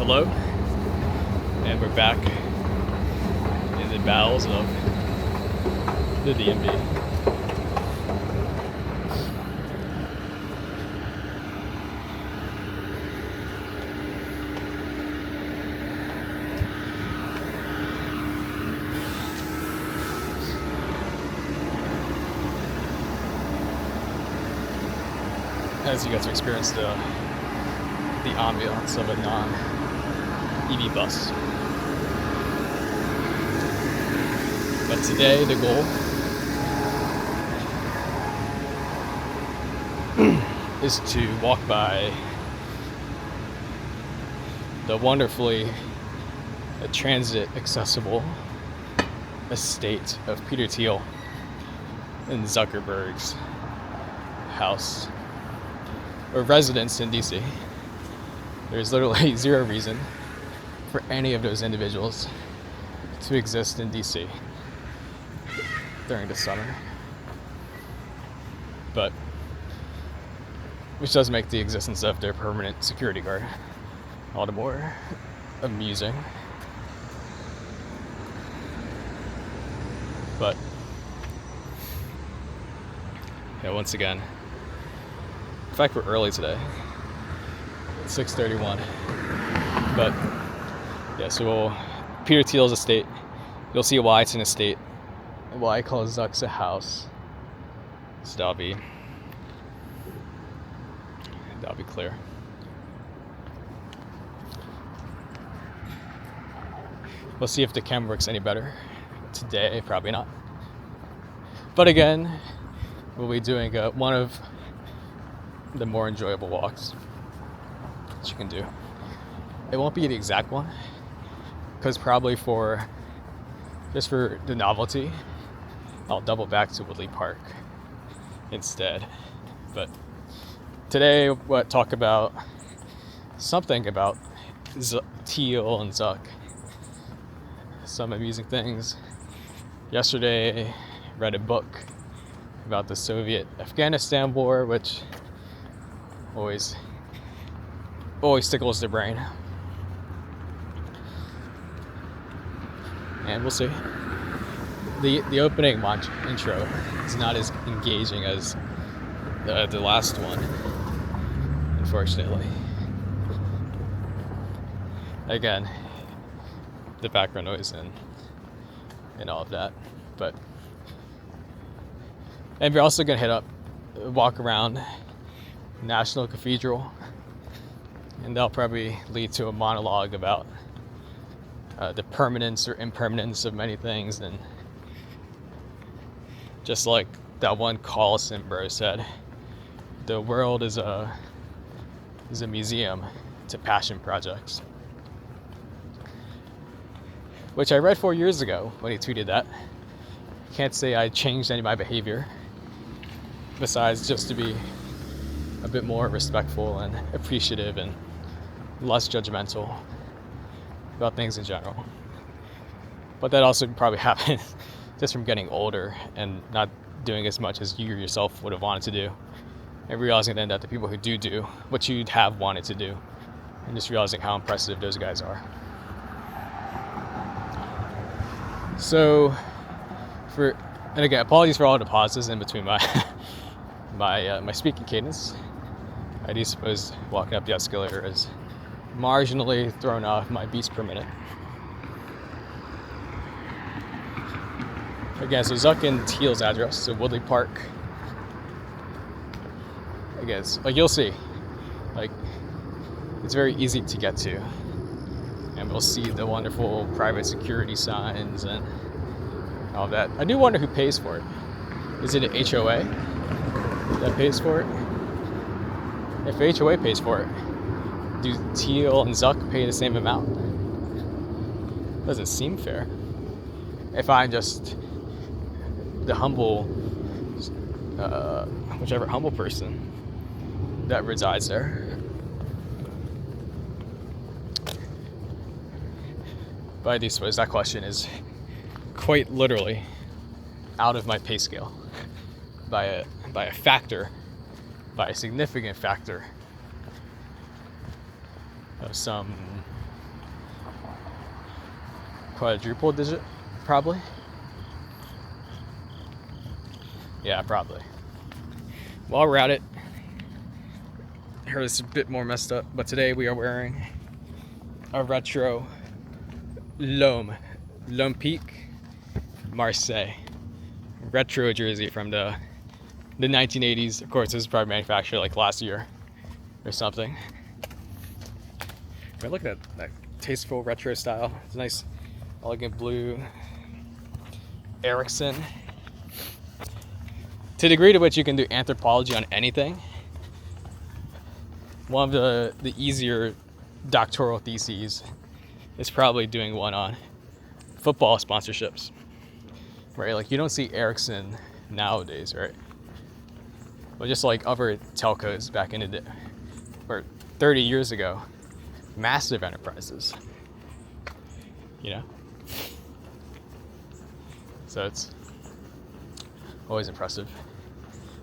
Hello, and we're back in the bowels of the DMV. As you get to experience the ambiance of a non-EV bus. But today the goal is to walk by the wonderfully transit accessible estate of Peter Thiel in Zuckerberg's house or residence in DC. There's literally zero reason for any of those individuals to exist in DC during the summer. But which does make the existence of their permanent security guard all the more amusing. But yeah, once again, in fact, we're early today. It's 6:31. But yeah, so Peter Thiel's estate. You'll see why it's an estate, and why I call Zuck's a house. So that'll be clear. We'll see if the camera works any better today. Probably not. But again, we'll be doing one of the more enjoyable walks that you can do. It won't be the exact one, because probably just for the novelty, I'll double back to Woodley Park instead. But today, talk about something about Thiel and Zuck. Some amusing things. Yesterday, read a book about the Soviet-Afghanistan war, which always tickles the brain. And we'll see. The opening intro is not as engaging as the last one, unfortunately. Again, the background noise and all of that. And we're also gonna walk around National Cathedral, and that'll probably lead to a monologue about the permanence or impermanence of many things. And just like that one Collison bro said, the world is a museum to passion projects, which I read 4 years ago when he tweeted that. Can't say I changed any of my behavior, besides just to be a bit more respectful and appreciative and less judgmental about things in general. But that also probably happened just from getting older and not doing as much as you yourself would have wanted to do, and realizing then that the people who do what you'd have wanted to do, and just realizing how impressive those guys are. So, and again, apologies for all the pauses in between my my speaking cadence. I do suppose walking up the escalator is marginally thrown off my beats per minute. Again, so Zuck and Thiel's address, so Woodley Park. I guess, you'll see, it's very easy to get to, and we'll see the wonderful private security signs and all that. I do wonder who pays for it. Is it an HOA that pays for it? If HOA pays for it, do Thiel and Zuck pay the same amount? Doesn't seem fair. If I'm just the humble, whichever humble person that resides there. But I do suppose that question is quite literally out of my pay scale by a factor, by a significant factor of some quadruple digit, probably. Yeah, probably. While we're at it, here is a bit more messed up, but today we are wearing a retro L'Olympique Marseille retro jersey from the 1980s. Of course, this is probably manufactured like last year or something. But look at that tasteful retro style. It's a nice, elegant blue Ericsson. To the degree to which you can do anthropology on anything, one of the easier doctoral theses is probably doing one on football sponsorships, right? Like, you don't see Ericsson nowadays, right? But just like other telcos back in the day, or 30 years ago, massive enterprises, you know? So it's always impressive.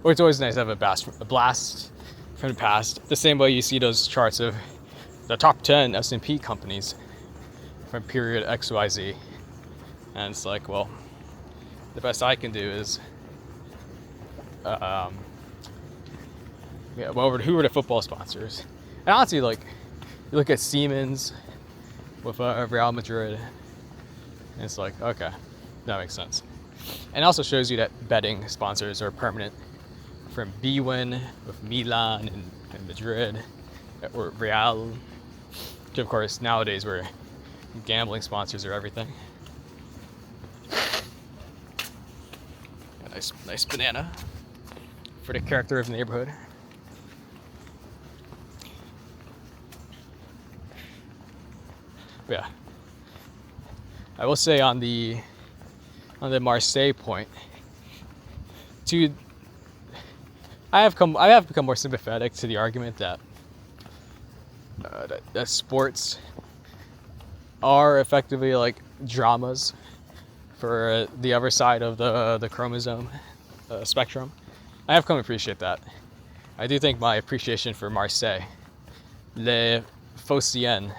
Or it's always nice to have a blast from the past. The same way you see those charts of the top 10 S&P companies from period XYZ. And it's like, well, the best I can do is, well, who are the football sponsors? And honestly, like, you look at Siemens with Real Madrid, and it's like, okay, that makes sense. And it also shows you that betting sponsors are permanent, from Bwin with Milan and Madrid, or Real, to of course nowadays where gambling sponsors are everything. A nice banana for the character of the neighborhood. But yeah, I will say on the Marseille point, I have become more sympathetic to the argument that that sports are effectively like dramas for the other side of the chromosome spectrum. I have come to appreciate that. I do think my appreciation for Marseille, Les Phocéens,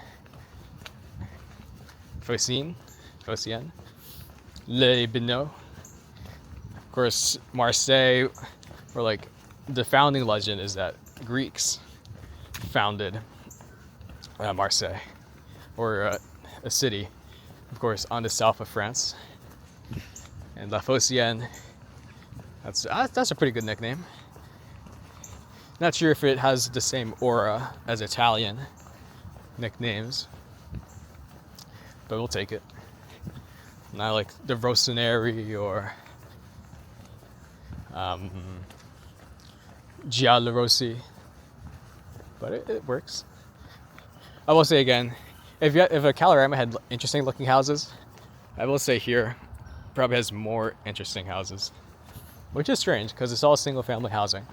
Les Binots. Of course, Marseille, or like the founding legend is that Greeks founded Marseille, or a city, of course, on the south of France. And La Phocéenne, that's a pretty good nickname. Not sure if it has the same aura as Italian nicknames, but we'll take it. Not like the Rossoneri or Giallorossi, but it works. I will say again, if a Calorama had interesting looking houses, I will say here probably has more interesting houses, which is strange because it's all single family housing,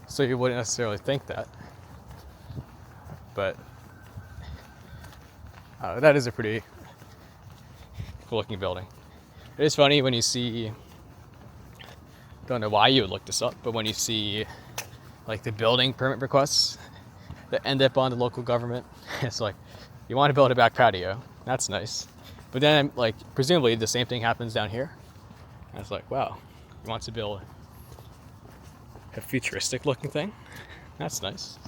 so you wouldn't necessarily think that, but that is a pretty cool looking building. It is funny when you see, don't know why you would look this up, but when you see like the building permit requests that end up on the local government, it's like, you want to build a back patio, that's nice, but then like presumably the same thing happens down here, and it's like, wow, you want to build a futuristic looking thing, that's nice,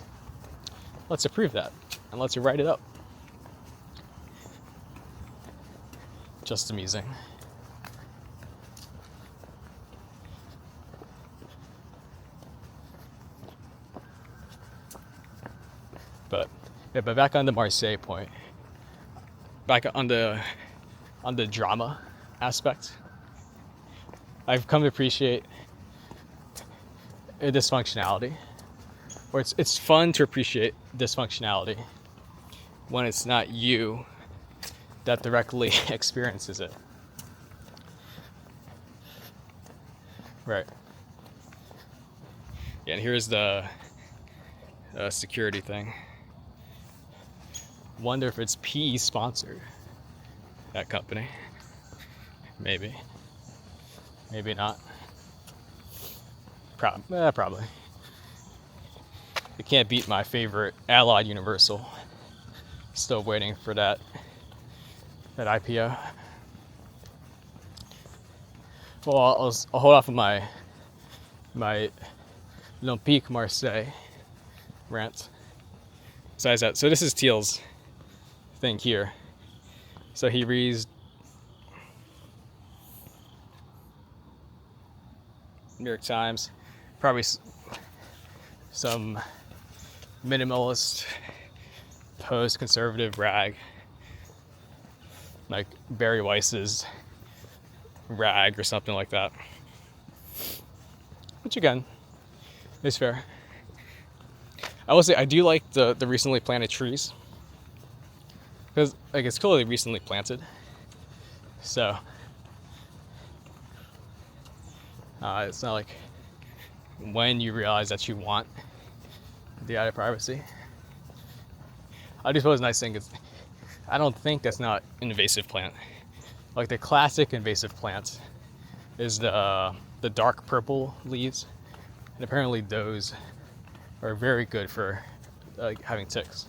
let's approve that and let's write it up. Just amusing. But back on the Marseille point, back on the drama aspect, I've come to appreciate dysfunctionality, or it's fun to appreciate dysfunctionality when it's not you that directly experiences it. Right. Yeah, and here's the security thing. Wonder if it's PE sponsored, that company. Maybe. Maybe not. Probably. It can't beat my favorite Allied Universal. Still waiting for that at IPO. Well, I'll hold off on my Olympique Marseille rant. Besides that, so this is Thiel's thing here. So he reads New York Times, probably some minimalist, post-conservative rag, like Barry Weiss's rag or something like that. Which again, is fair. I will say I do like the recently planted trees, because like it's clearly recently planted. So it's not like when you realize that you want the added privacy. I do suppose the nice thing is I don't think that's not an invasive plant. Like the classic invasive plant is the dark purple leaves, and apparently those are very good for having ticks.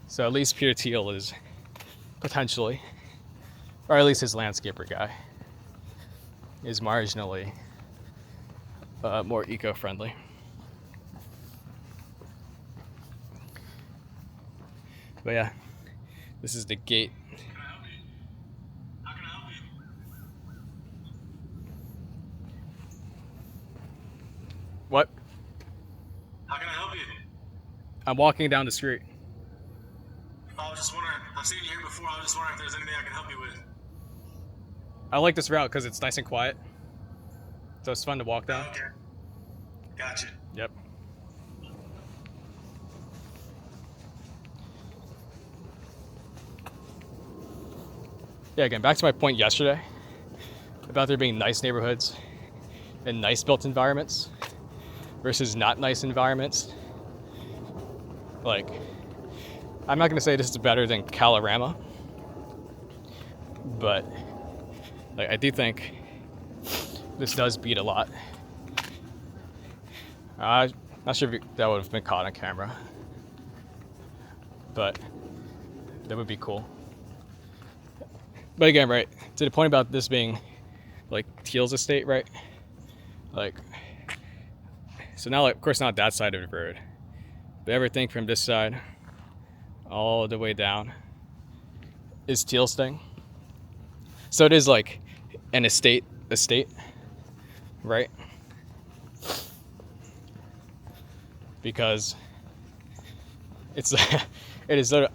So at least Peter Thiel is potentially, or at least his landscaper guy, is marginally more eco-friendly. But yeah, this is the gate. How can I help you? What? How can I help you? I'm walking down the street. I was just wondering. I've seen you here before. I was just wondering if there's anything I can help you with. I like this route because it's nice and quiet. So it's fun to walk down. Okay. Gotcha. Yep. Yeah, again, back to my point yesterday about there being nice neighborhoods and nice built environments versus not nice environments. Like, I'm not going to say this is better than Calorama, but like I do think this does beat a lot. I'm not sure if that would have been caught on camera, but that would be cool. But again, right, to the point about this being like Thiel's estate, right? Like, so now, like, of course, not that side of the road, but everything from this side all the way down is Thiel's thing. So it is like an estate, right? Because it's it is sort of,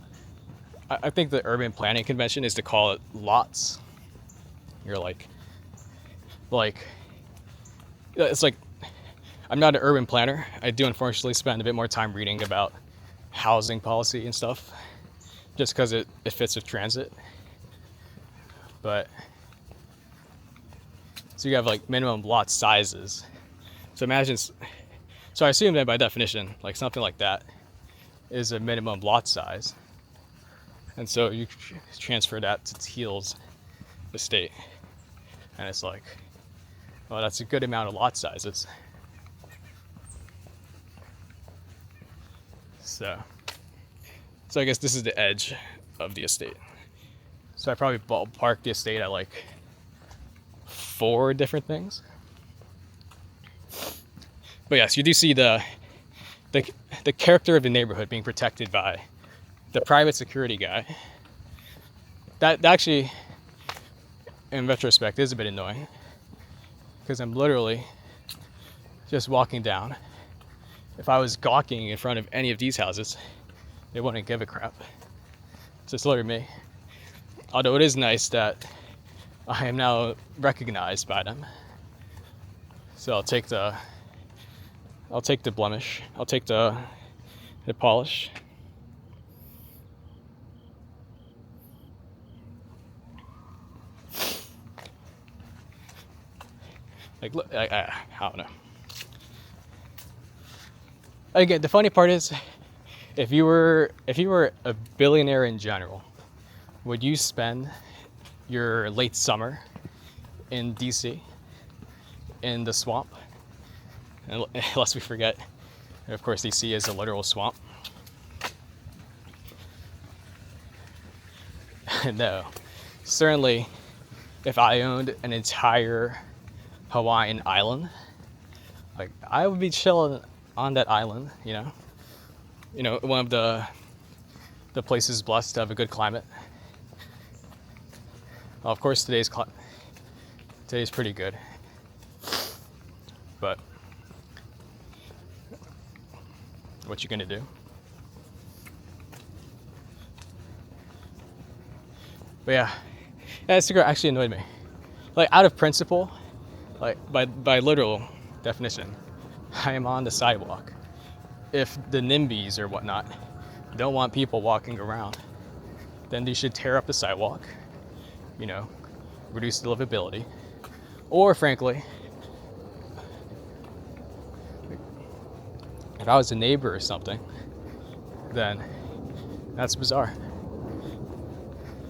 I think the urban planning convention is to call it lots. You're like it's like, I'm not an urban planner. I do unfortunately spend a bit more time reading about housing policy and stuff, just because it fits with transit. But so you have like minimum lot sizes. So imagine, so I assume that by definition, like something like that is a minimum lot size. And so you transfer that to Thiel's estate. And it's like, well, that's a good amount of lot sizes. So I guess this is the edge of the estate. So I probably ballpark the estate at like 4 different things. But yes, you do see the character of the neighborhood being protected by the private security guy. That actually, in retrospect, is a bit annoying, because I'm literally just walking down. If I was gawking in front of any of these houses, they wouldn't give a crap. So it's literally me. Although it is nice that I am now recognized by them. So I'll take the blemish. I'll take the polish. Like, look, I don't know. Again, the funny part is, if you were a billionaire in general, would you spend your late summer in DC, in the swamp? Unless we forget, of course, DC is a literal swamp. No, certainly if I owned an entire Hawaiian island, like I would be chilling on that island, one of the places blessed to have a good climate. Well, of course today's pretty good, but what you gonna do? But yeah, Instagram actually annoyed me. Like out of principle, like by literal definition, I am on the sidewalk. If the NIMBYs or whatnot don't want people walking around, then they should tear up the sidewalk, reduce the livability, or frankly, if I was a neighbor or something, then that's bizarre.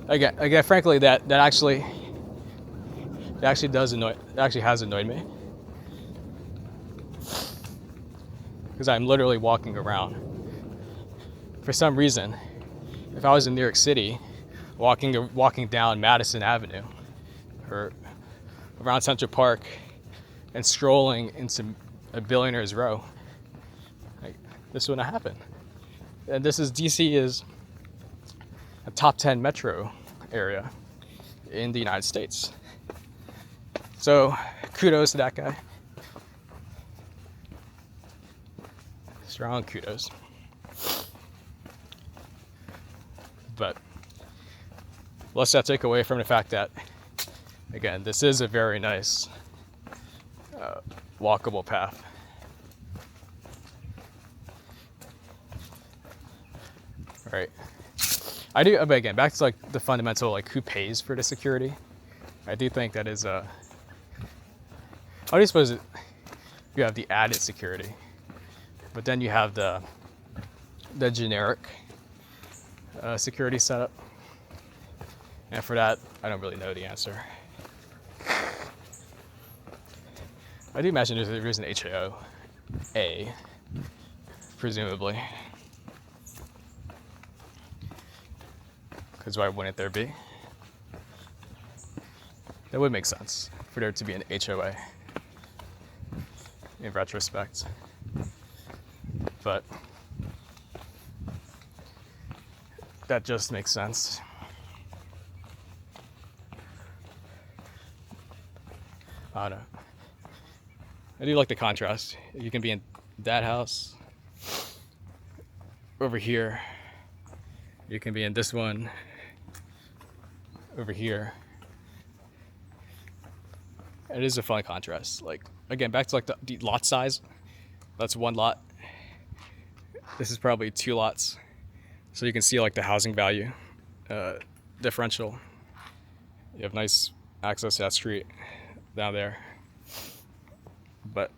Again, frankly, that actually has annoyed me, because I'm literally walking around. For some reason, if I was in New York City, walking down Madison Avenue or around Central Park and strolling into a Billionaire's Row, like, this wouldn't happen. And DC is a top 10 metro area in the United States. So kudos to that guy. Strong kudos. But let's not take away from the fact that, again, this is a very nice walkable path. Right. I do, but again, back to like the fundamental, like who pays for the security. I do think that is I do suppose you have the added security, but then you have the generic security setup, and for that, I don't really know the answer. I do imagine there's an HOA, presumably. Because why wouldn't there be? That would make sense for there to be an HOA in retrospect. But that just makes sense. I don't know. I do like the contrast. You can be in that house over here. You can be in this one over here. It is a fun contrast. Like, again, back to like the lot size. That's one lot. This is probably two lots. So you can see like the housing value differential. You have nice access to that street down there. But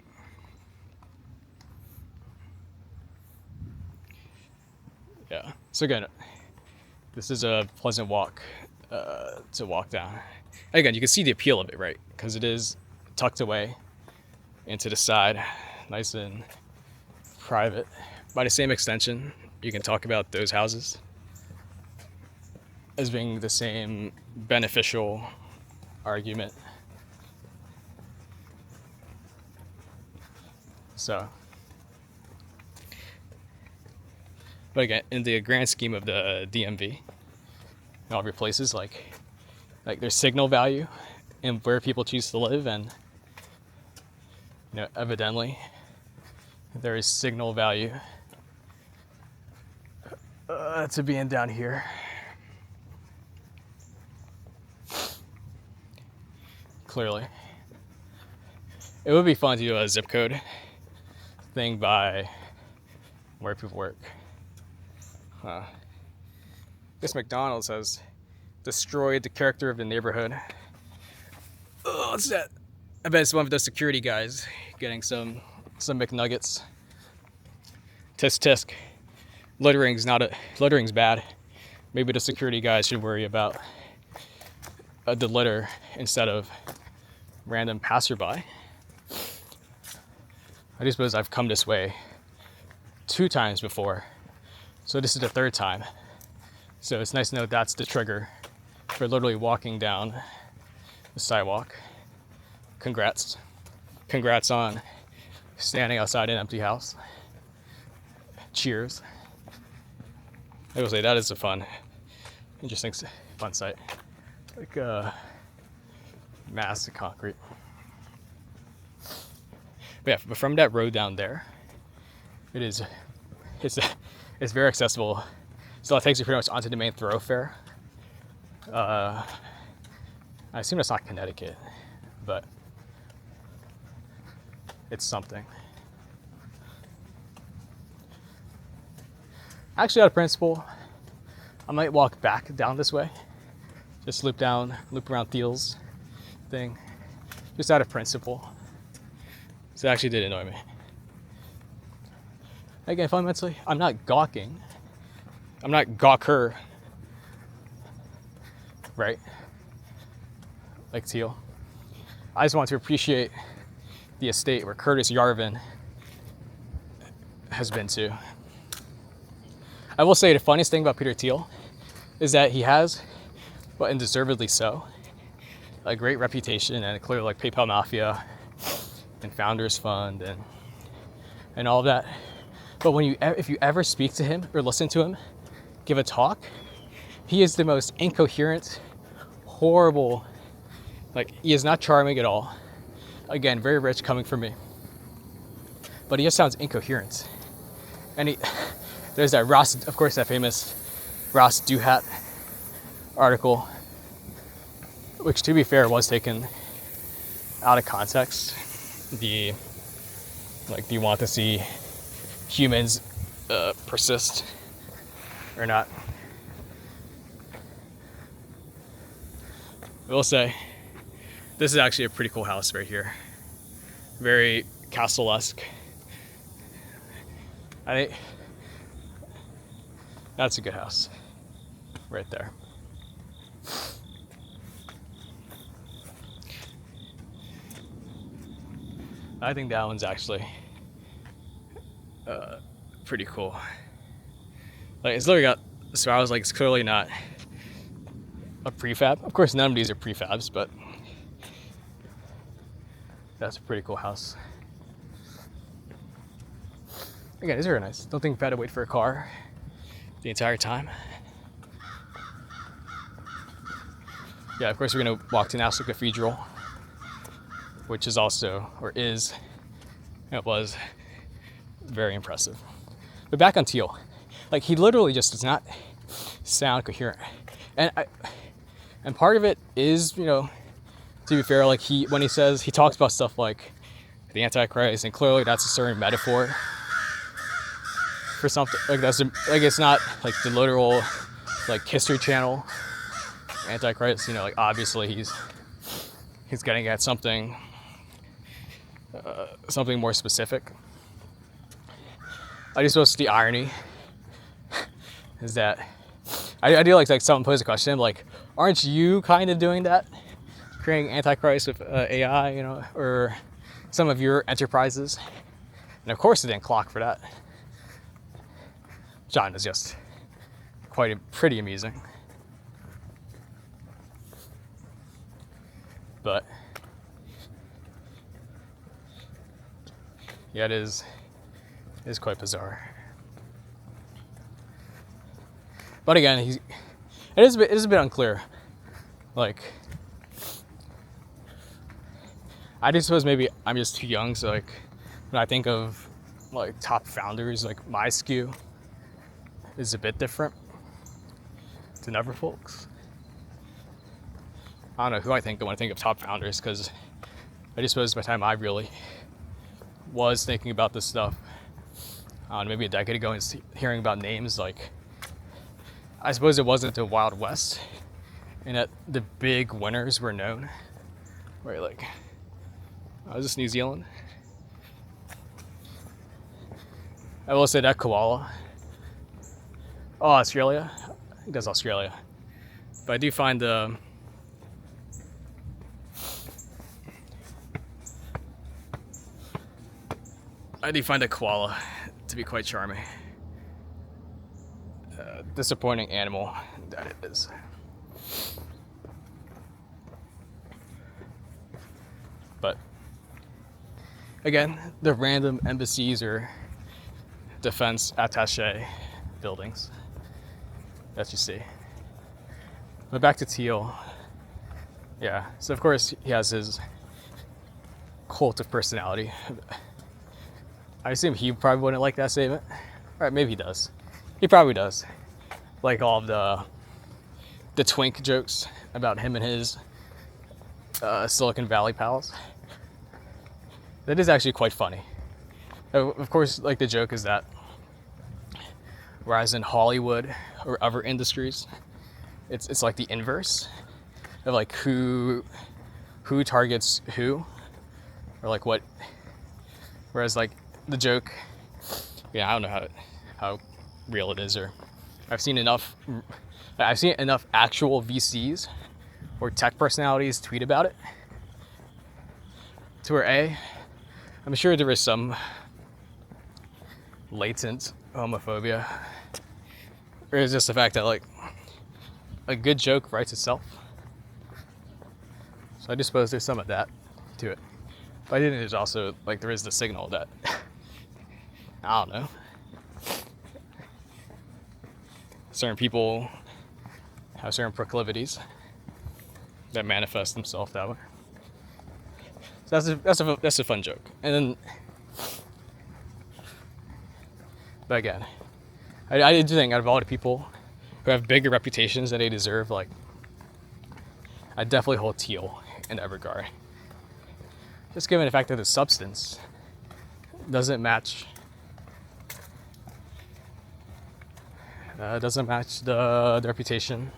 yeah. So again, this is a pleasant walk to walk down. Again, you can see the appeal of it, right? Because it is tucked away into the side, nice and private. By the same extension, you can talk about those houses as being the same beneficial argument. So, but again, in the grand scheme of the DMV and all of your places, like there's signal value in where people choose to live, and evidently there is signal value to being down here. Clearly, it would be fun to do a zip code thing by where people work. This McDonald's has destroyed the character of the neighborhood. Oh, what's that? I bet it's one of the security guys getting some McNuggets. Tisk tisk. Littering's bad. Maybe the security guys should worry about the litter instead of random passerby. I do suppose I've come this way 2 times before, so this is the 3rd time. So it's nice to know that's the trigger for literally walking down the sidewalk. Congrats. Congrats on standing outside an empty house. Cheers. I will say that is a interesting, fun sight. Like mass of concrete. But yeah, but from that road down there, it's very accessible. So it takes you pretty much onto the main thoroughfare. I assume that's not Connecticut, but it's something. Actually, out of principle, I might walk back down this way. Just loop around Thiel's thing. Just out of principle. So it actually did annoy me. Again, fundamentally, I'm not gawking. I'm not gawker. Right? Like Thiel. I just want to appreciate the estate where Curtis Yarvin has been to. I will say the funniest thing about Peter Thiel is that he has, well, and deservedly so, a great reputation and clearly like PayPal Mafia and Founders Fund and all of that. But if you ever speak to him or listen to him give a talk, he is the most incoherent, horrible, like he is not charming at all. Again, very rich coming from me. But he just sounds incoherent. And there's that Ross, of course, that famous Ross Duhat article, which to be fair was taken out of context. Do you want to see humans persist or not? I will say, this is actually a pretty cool house right here. Very castle-esque. I think that's a good house right there. I think that one's actually pretty cool. Like it's literally got, so I was like, it's clearly not a prefab. Of course, none of these are prefabs, but that's a pretty cool house. Again, it's very nice. Don't think I've had to wait for a car the entire time. Yeah, of course we're gonna walk to Nassau Cathedral, which is also, or is, it was very impressive. But back on Thiel, like he literally just does not sound coherent. And part of it is, to be fair, like he talks about stuff like the Antichrist, and clearly that's a certain metaphor for something like that's like it's not like the literal like History Channel Antichrist. Like obviously he's getting at something more specific. I just suppose the irony is that I do like someone posed a question like, aren't you kind of doing that, creating Antichrist with AI, or some of your enterprises? And of course it didn't clock for that. John is just pretty amusing. But yeah, it is quite bizarre. But again, it is a bit unclear. Like, I just suppose maybe I'm just too young, so like when I think of like top founders, like my skew is a bit different than other folks. I don't know who I think when I think of top founders, because I just suppose by the time I really was thinking about this stuff, maybe a decade ago, and hearing about names like, I suppose it wasn't the Wild West, and that the big winners were known. Right, like, is this New Zealand? I will say that koala. Oh, Australia? I think that's Australia. But I do find the koala to be quite charming. Disappointing animal that it is. Again, the random embassies or defense attaché buildings that you see. But back to Thiel. Yeah, so of course he has his cult of personality. I assume he probably wouldn't like that statement. Alright, maybe he does. He probably does. Like all of the twink jokes about him and his Silicon Valley pals. That is actually quite funny. Of course, like the joke is that whereas in Hollywood or other industries, it's like the inverse of like who targets who, or like what. Whereas like the joke, yeah, I don't know how real it is, or I've seen enough actual VCs or tech personalities tweet about it to where I'm sure there is some latent homophobia, or is just the fact that like a good joke writes itself. So I just suppose there's some of that to it. But I think there's also like there is the signal that I don't know, certain people have certain proclivities that manifest themselves that way. So that's a fun joke. And then, but again, I do think out of all the people who have bigger reputations than they deserve, like I definitely hold Thiel in that regard. Just given the fact that the substance doesn't match the reputation.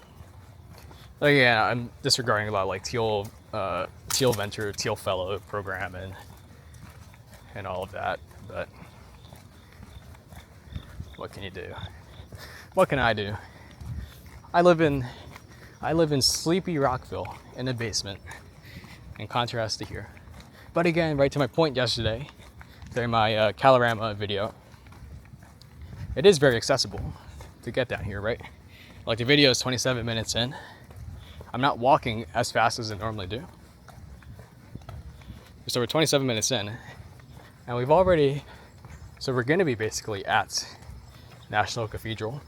Like, yeah, I'm disregarding about like Thiel Venture, Thiel Fellow program, and all of that. But what can you do? What can I do? I live in sleepy Rockville in a basement, in contrast to here. But again, right to my point yesterday, during my Calorama video, it is very accessible to get down here, right? Like the video is 27 minutes in. I'm not walking as fast as I normally do. So we're 27 minutes in, and we're gonna be basically at National Cathedral.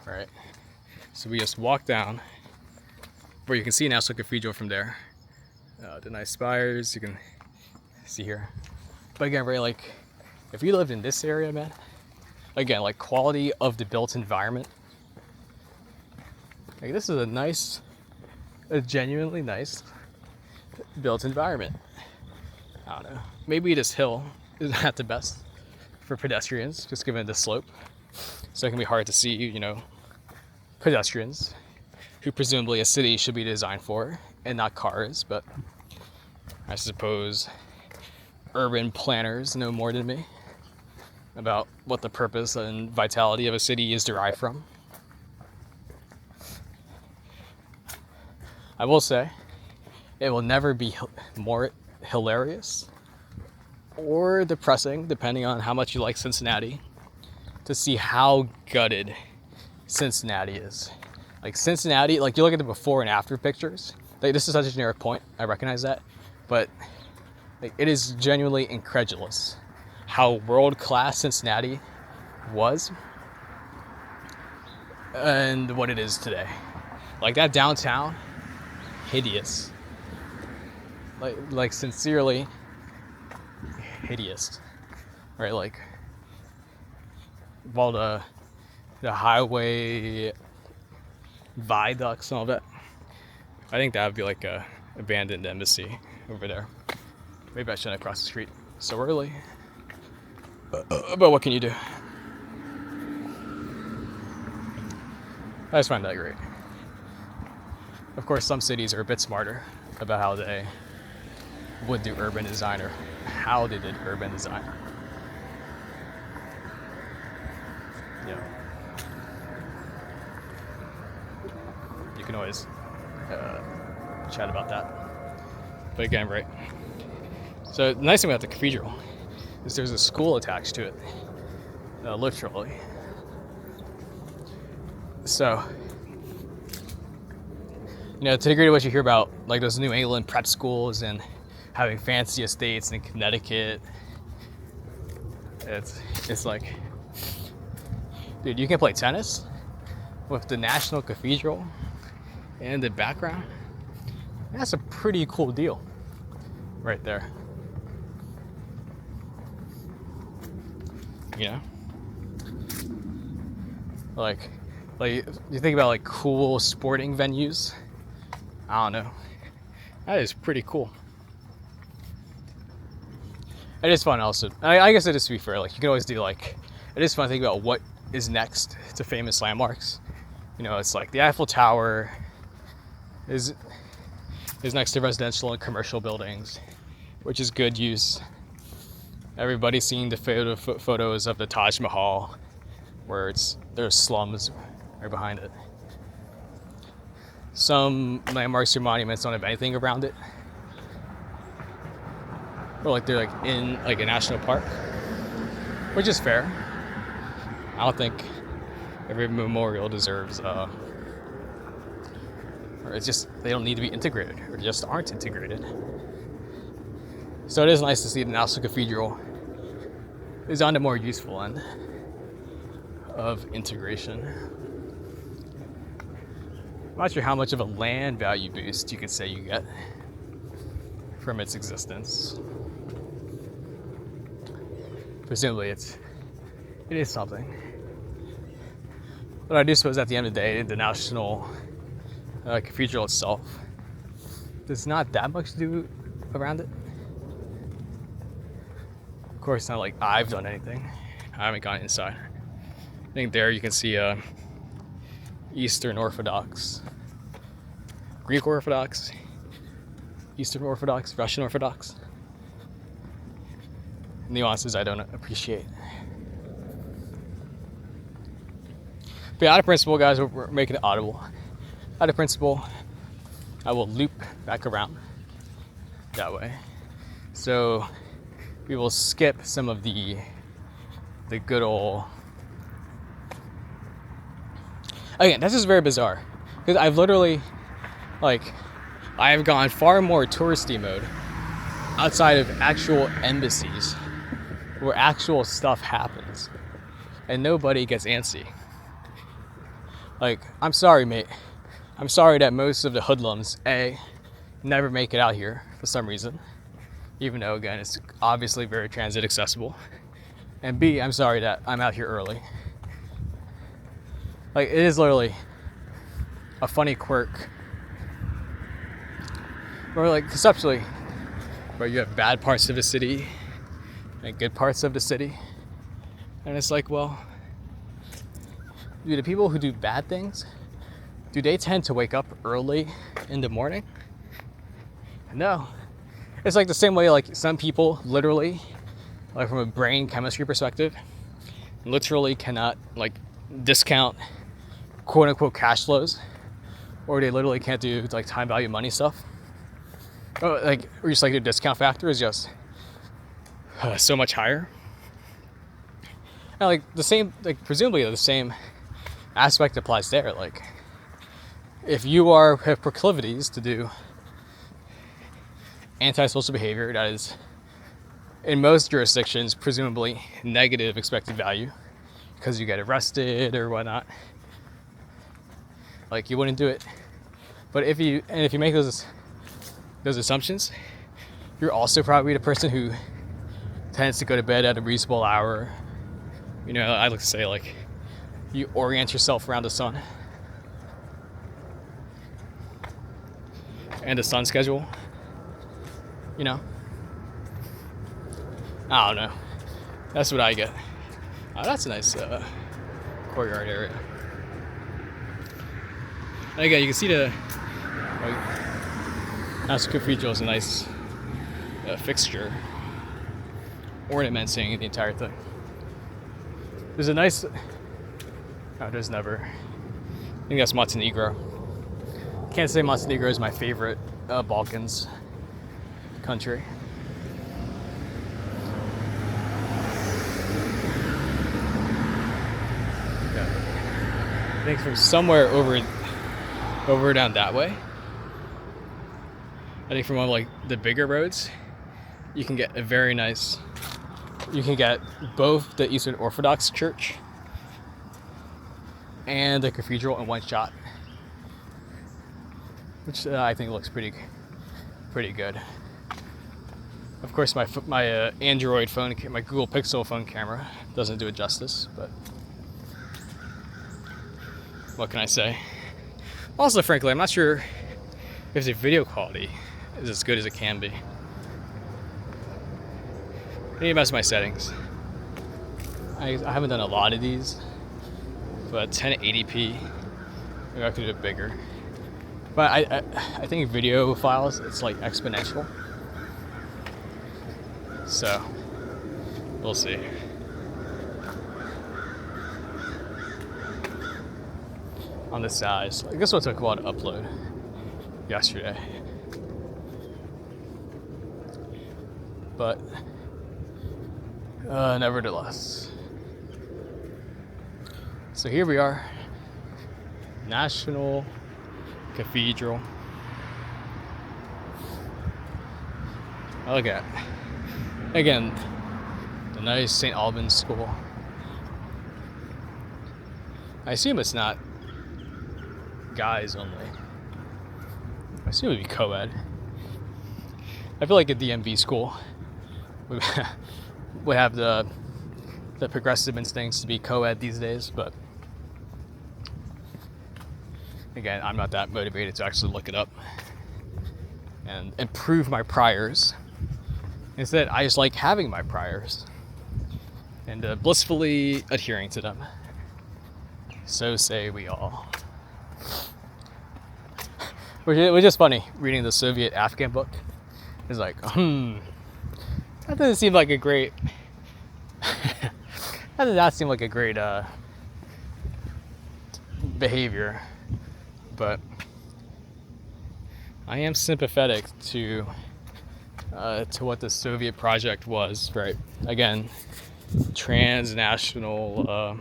All right, so we just walk down where you can see National Cathedral from there. The nice spires you can see here. But again, right, like if you lived in this area, man, again, like quality of the built environment. Like this is a genuinely nice built environment. I don't know. Maybe this hill is not the best for pedestrians, just given the slope. So it can be hard to see, pedestrians, who presumably a city should be designed for, and not cars, but I suppose urban planners know more than me about what the purpose and vitality of a city is derived from. I will say, it will never be more hilarious or depressing, depending on how much you like Cincinnati, to see how gutted Cincinnati is. Like Cincinnati, like you look at the before and after pictures, like this is such a generic point, I recognize that, but like it is genuinely incredulous how world-class Cincinnati was and what it is today. Like that downtown, hideous. Like sincerely hideous. Right, like all the highway viaducts and all that. I think that would be like a abandoned embassy over there. Maybe I shouldn't cross the street so early. But what can you do? I just find that great. Of course, some cities are a bit smarter about how they would do urban design or how they did urban design. Yeah. You can always chat about that. But again, right. So the nice thing about the cathedral is there's a school attached to it, literally. You know, to the degree to what you hear about like those New England prep schools and having fancy estates in Connecticut, it's like, dude, you can play tennis with the National Cathedral in the background. That's a pretty cool deal right there. You know? Like you think about like cool sporting venues. I don't know. That is pretty cool. It is fun also. I guess it is, to be fair, like you can always do like, it is fun to think about what is next to famous landmarks. You know, it's like the Eiffel Tower is next to residential and commercial buildings, which is good use. Everybody's seen the photos of the Taj Mahal, where there's slums right behind it. Some landmarks or monuments don't have anything around it, or like they're like in like a national park, which is fair. I don't think every memorial deserves, or it's just they don't need to be integrated, or just aren't integrated. So it is nice to see the National Cathedral is on the more useful end of integration. I'm not sure how much of a land value boost you could say you get from its existence. Presumably it is something. But I do suppose at the end of the day, the National Cathedral itself, there's not that much to do around it. Of course, not like I've done anything. I haven't gone inside. I think there you can see Eastern Orthodox, Greek Orthodox, Eastern Orthodox, Russian Orthodox. Nuances I don't appreciate. But out of principle, guys, we're making it audible. Out of principle, I will loop back around that way. So we will skip some of the good old. Again, this is very bizarre because I've literally, like, I have gone far more touristy mode outside of actual embassies where actual stuff happens and nobody gets antsy. Like, I'm sorry, mate. I'm sorry that most of the hoodlums, A, never make it out here for some reason, even though, again, it's obviously very transit accessible. And B, I'm sorry that I'm out here early. Like, it is literally a funny quirk. Or like, conceptually, where you have bad parts of the city and good parts of the city. And it's like, well, do the people who do bad things, do they tend to wake up early in the morning? No. It's like the same way, like, some people literally, like, from a brain chemistry perspective, literally cannot, like, discount quote unquote cash flows, or they literally can't do like time value money stuff. Or like, or just like the discount factor is just so much higher. And like the same, like presumably the same aspect applies there. Like, if you have proclivities to do antisocial behavior that is in most jurisdictions presumably negative expected value because you get arrested or whatnot, like, you wouldn't do it. But if you make those assumptions, you're also probably the person who tends to go to bed at a reasonable hour. You know, I like to say, like, you orient yourself around the sun and the sun schedule. You know, I don't know. That's what I get. Oh, that's a nice courtyard area. And again, you can see the National Cathedral is a nice fixture, ornamenting the entire thing. There's a nice. Oh, there's never. I think that's Montenegro. Can't say Montenegro is my favorite Balkans country. Yeah. I think from somewhere over down that way, I think from one of like the bigger roads, you can get a very nice. You can get both the Eastern Orthodox Church and the cathedral in one shot, which I think looks pretty good. Of course, my Android phone, my Google Pixel phone camera doesn't do it justice, but what can I say? Also, frankly, I'm not sure if the video quality is as good as it can be. I need to mess with my settings. I haven't done a lot of these, but 1080p, maybe I could do it bigger. But I think video files, it's like exponential. So, we'll see. On the size, I guess what took a while to upload yesterday. But, nevertheless. So here we are, National Cathedral. Look at, again, the nice St. Albans School. I assume it's not guys only. I assume it would be co-ed. I feel like a DMV school would have the progressive instincts to be co-ed these days, but again, I'm not that motivated to actually look it up and improve my priors. Instead, I just like having my priors and blissfully adhering to them. So say we all. Which is just funny, reading the Soviet Afghan book. It's like, that doesn't seem like a great... that does not seem like a great behavior. But I am sympathetic to what the Soviet project was, right? Again, transnational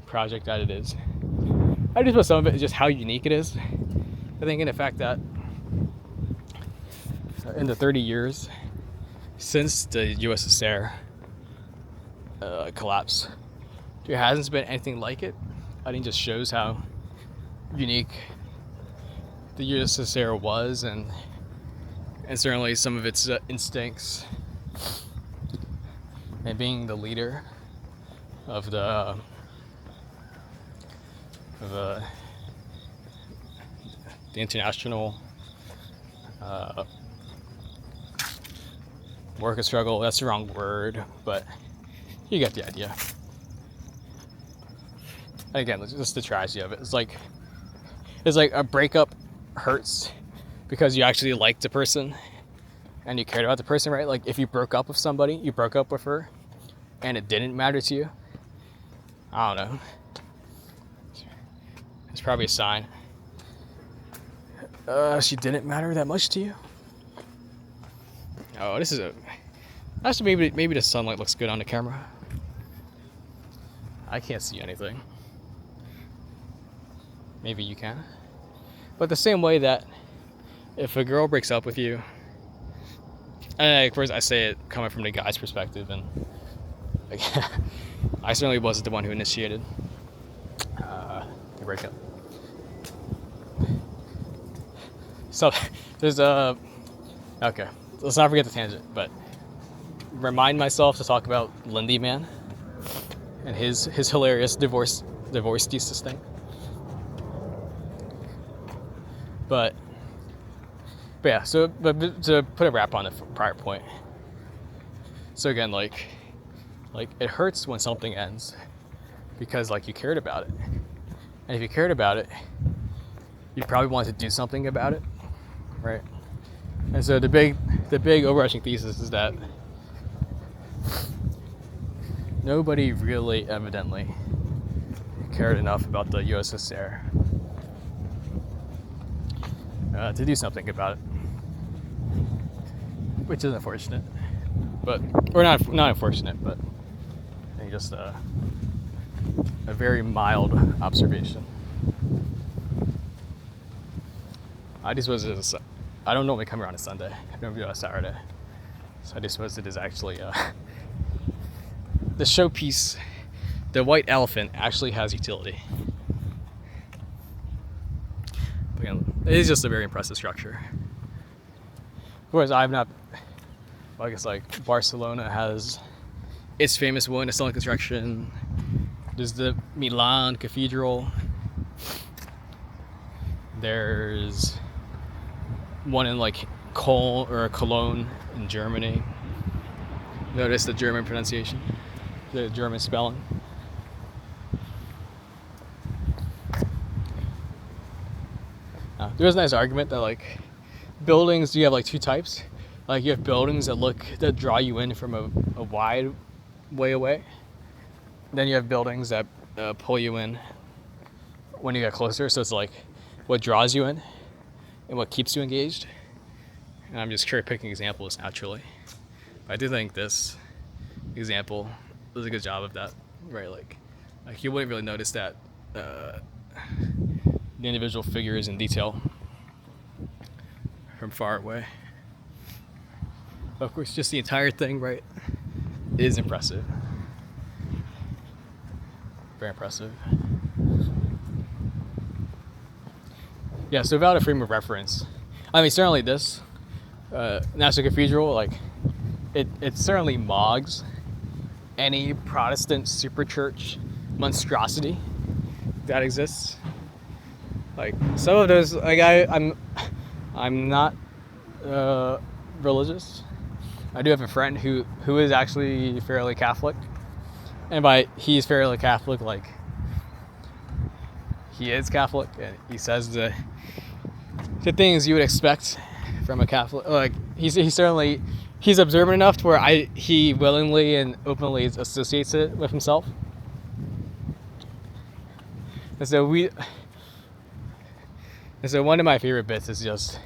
project that it is. I just put some of it just how unique it is. I think in the fact that in the 30 years since the USSR collapse, there hasn't been anything like it. I think it just shows how unique the USSR was, and certainly some of its instincts, and being the leader of the international worker struggle. That's the wrong word, but you get the idea. And again, just the tragedy of it. It's like a breakup hurts because you actually liked the person and you cared about the person, right? Like if you broke up with somebody, you broke up with her and it didn't matter to you, I don't know. It's probably a sign. She didn't matter that much to you? Oh, this is actually maybe the sunlight looks good on the camera. I can't see anything. Maybe you can. But the same way that if a girl breaks up with you, and of course I say it coming from the guy's perspective, and like, I certainly wasn't the one who initiated the breakup. So there's okay, let's not forget the tangent, but remind myself to talk about Lindy Man and his hilarious divorce thesis thing. But yeah, so but to put a wrap on the prior point. So again, like it hurts when something ends because like you cared about it. And if you cared about it, you probably wanted to do something about it, right? And so the big overarching thesis is that nobody really evidently cared enough about the USSR to do something about it, which is unfortunate, or not unfortunate, but I think just a very mild observation. I just was I don't normally come here on a Sunday. I normally do it on a Saturday. So I just suppose it is actually the showpiece. The white elephant actually has utility. But again, it is just a very impressive structure. Of course, I've not. Well, I guess like Barcelona has its famous one, it's still in construction. There's the Milan Cathedral. There's one in like Cologne in Germany. Notice the German pronunciation, the German spelling. There was a nice argument that like buildings, you have like two types. Like you have buildings that draw you in from a wide way away. Then you have buildings that pull you in when you get closer. So it's like what draws you in and what keeps you engaged. And I'm just cherry picking examples naturally. But I do think this example does a good job of that, right? Like you wouldn't really notice that the individual figures in detail from far away. But of course, just the entire thing, right, is impressive. Very impressive. Yeah, so without a frame of reference, I mean, certainly this National Cathedral, like, it certainly mogs any Protestant superchurch monstrosity that exists. Like, some of those, like, I'm not religious. I do have a friend who is actually fairly Catholic. And by he's fairly Catholic, like, he is Catholic, and he says the things you would expect from a Catholic. Like, he's observant enough to where he willingly and openly associates it with himself. And so one of my favorite bits is just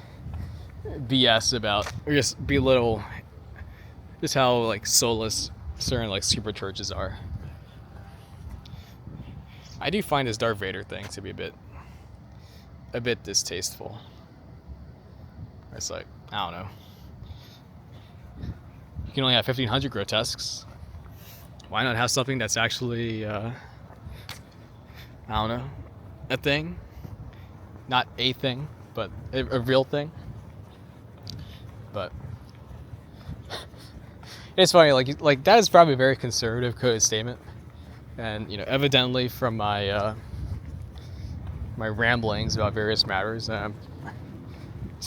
BS about, or just belittle just how like soulless certain like super churches are. I do find this Darth Vader thing to be a bit distasteful. It's like, I don't know. You can only have 1,500 grotesques. Why not have something that's actually, I don't know, a thing? Not a thing, but a real thing. But it's funny, like that is probably a very conservative coded statement, and evidently from my my ramblings about various matters, so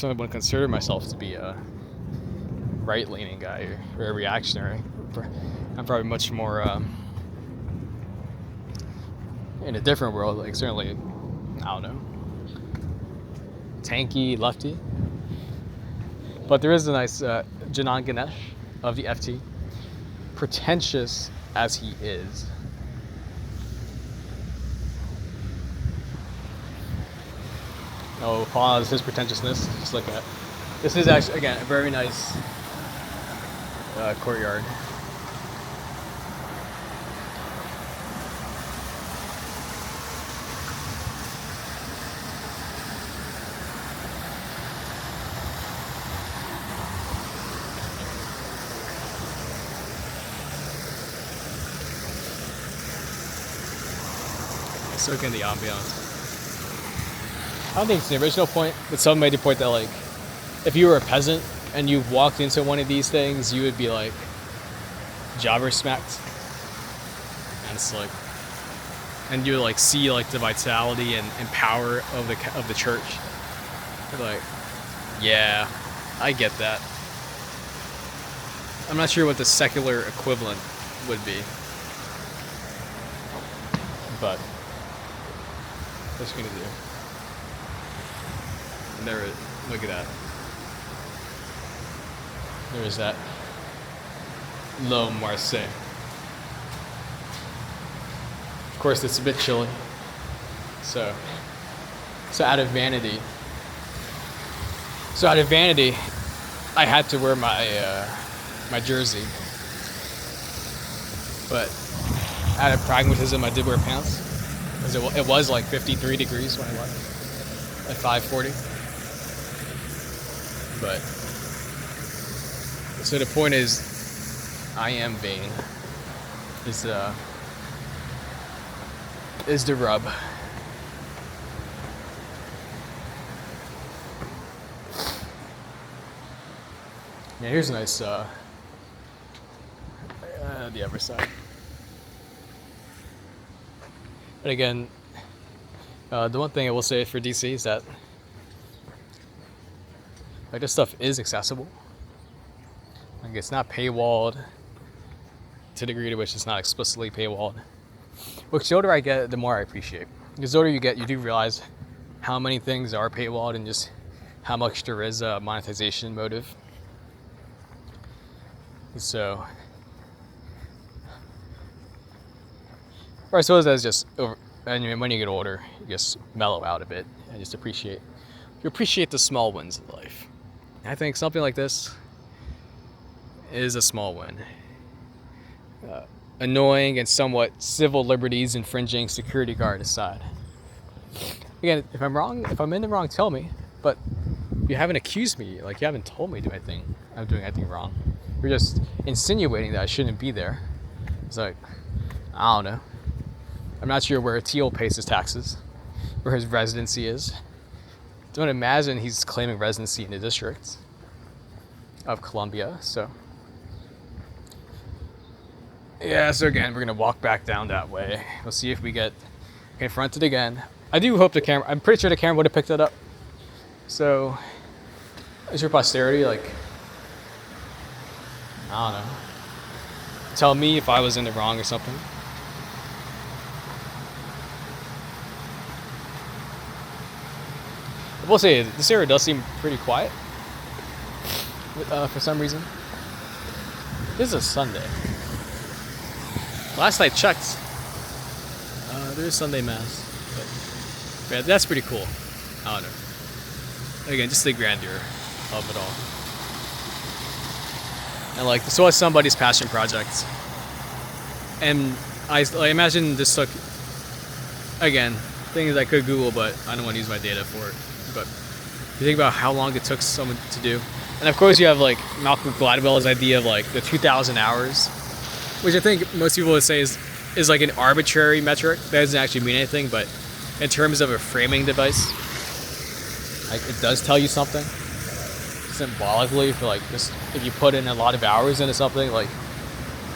I would consider myself to be a right-leaning guy or a reactionary. I'm probably much more in a different world, like certainly, I don't know, tanky lefty. But there is a nice Janan Ganesh of the FT, pretentious as he is. Oh, pause his pretentiousness. Just look at. This is actually, again, a very nice courtyard. Soak in the ambiance. I don't think it's the original point, but someone made the point that, like, if you were a peasant and you walked into one of these things, you would be like jobber smacked, and it's like, and you would like see like the vitality and power of the church. You're like, yeah, I get that. I'm not sure what the secular equivalent would be, but what's you gonna do? And there, look at that. There is that Le Marseille. Of course, it's a bit chilly. So out of vanity, I had to wear my jersey. But out of pragmatism, I did wear pants. Because it was like 53 degrees when I left at 5:40. But so the point is, I am vain. Is the rub. Yeah, here's a nice the other side. But again, the one thing I will say for DC is that like this stuff is accessible. Like it's not paywalled to the degree to which it's not explicitly paywalled. Which the older I get, the more I appreciate. Because the older you get, you do realize how many things are paywalled and just how much there is a monetization motive. So, or I suppose that's just over. And when you get older, you just mellow out a bit and just appreciate the small wins in life. I think something like this is a small win. Annoying and somewhat civil liberties infringing security guard aside. Again, if I'm wrong, if I'm in the wrong, tell me. But you haven't accused me, like you haven't told me I'm doing anything wrong. You're just insinuating that I shouldn't be there. It's like, I don't know. I'm not sure where Thiel pays his taxes, where his residency is. Don't imagine he's claiming residency in the District of Columbia, so. Yeah, so again, we're gonna walk back down that way. We'll see if we get confronted again. I do hope I'm pretty sure the camera would have picked it up. So, is your posterity, like, I don't know, tell me if I was in the wrong or something. I will say, this area does seem pretty quiet for some reason. This is a Sunday. Last I checked, there is Sunday Mass. But yeah, that's pretty cool. I don't know. Again, just the grandeur of it all. And like, this was somebody's passion project. And I imagine this took, again, things I could Google, but I don't want to use my data for it. But you think about how long it took someone to do. And of course you have like Malcolm Gladwell's idea of like the 2,000 hours, which I think most people would say is like an arbitrary metric. That doesn't actually mean anything, but in terms of a framing device, like it does tell you something symbolically for like just if you put in a lot of hours into something, like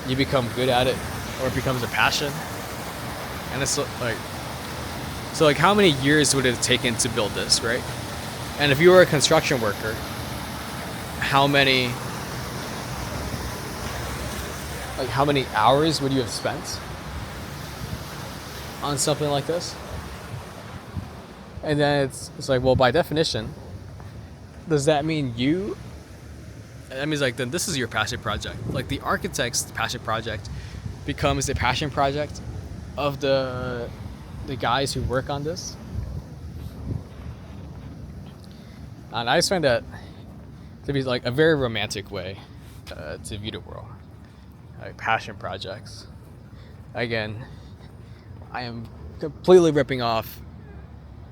you become good at it or it becomes a passion. And it's like, so like how many years would it have taken to build this, right? And if you were a construction worker, how many hours would you have spent on something like this? And then it's like, well, by definition, does that mean that means like then this is your passion project. Like the architect's passion project becomes the passion project of the guys who work on this. And I just find that to be like a very romantic way to view the world. Like passion projects. Again, I am completely ripping off,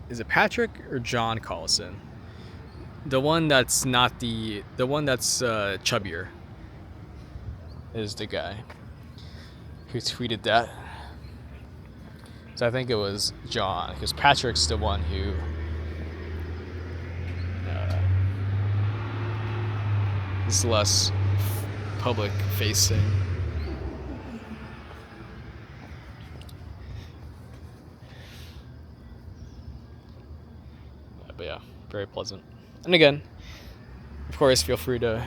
is it Patrick or John Collison? The one that's not the one that's chubbier is the guy who tweeted that. So I think it was John, because Patrick's the one who is less public facing. But yeah, very pleasant. And again, of course, feel free to,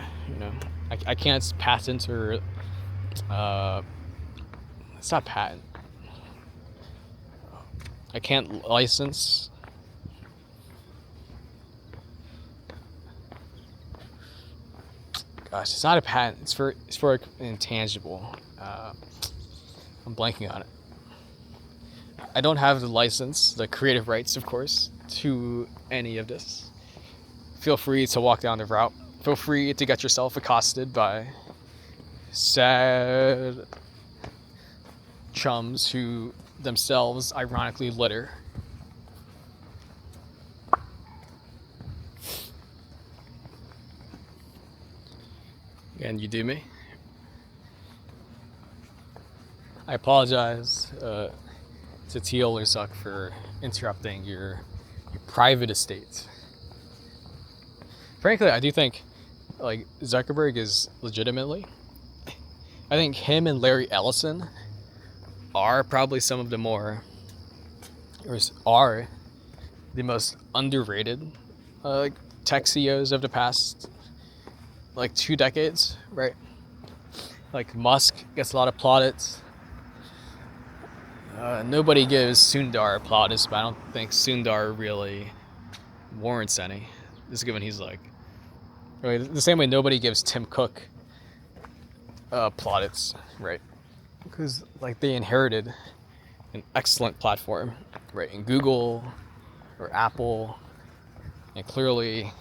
I can't patent or, it's not patent. I can't license. Gosh, it's not a patent. It's for an intangible. I'm blanking on it. I don't have the license, the creative rights, of course, to any of this. Feel free to walk down the route. Feel free to get yourself accosted by sad chums who themselves ironically litter. Can you do me? I apologize to Thiel or Zuck for interrupting your private estate. Frankly, I do think like Zuckerberg is legitimately. I think him and Larry Ellison are probably some of the are the most underrated like tech CEOs of the past like 2 decades, right? Like Musk gets a lot of plaudits. Nobody gives Sundar plaudits, but I don't think Sundar really warrants any. Just given he's like, the same way nobody gives Tim Cook plaudits, right? Because like they inherited an excellent platform, right? In Google or Apple, and clearly,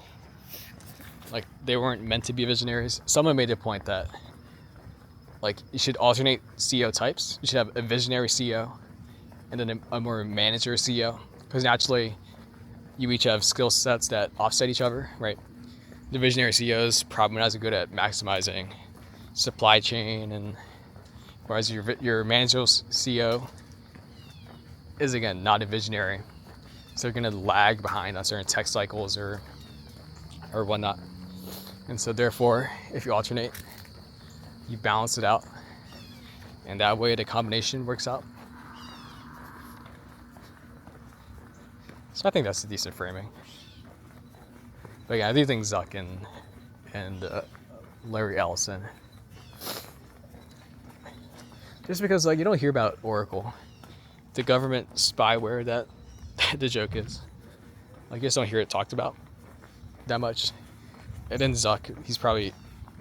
like they weren't meant to be visionaries. Someone made the point that like you should alternate CEO types. You should have a visionary CEO and then a more manager CEO, because naturally you each have skill sets that offset each other, right? The visionary CEO is probably not as good at maximizing supply chain, and whereas your managerial CEO is again not a visionary, so they're going to lag behind on certain tech cycles or whatnot. And so therefore, if you alternate, you balance it out, and that way the combination works out. So I think that's a decent framing. But yeah, I do think Zuck and Larry Ellison, just because like you don't hear about Oracle, the government spyware that the joke is, like you just don't hear it talked about that much. And then Zuck, he's probably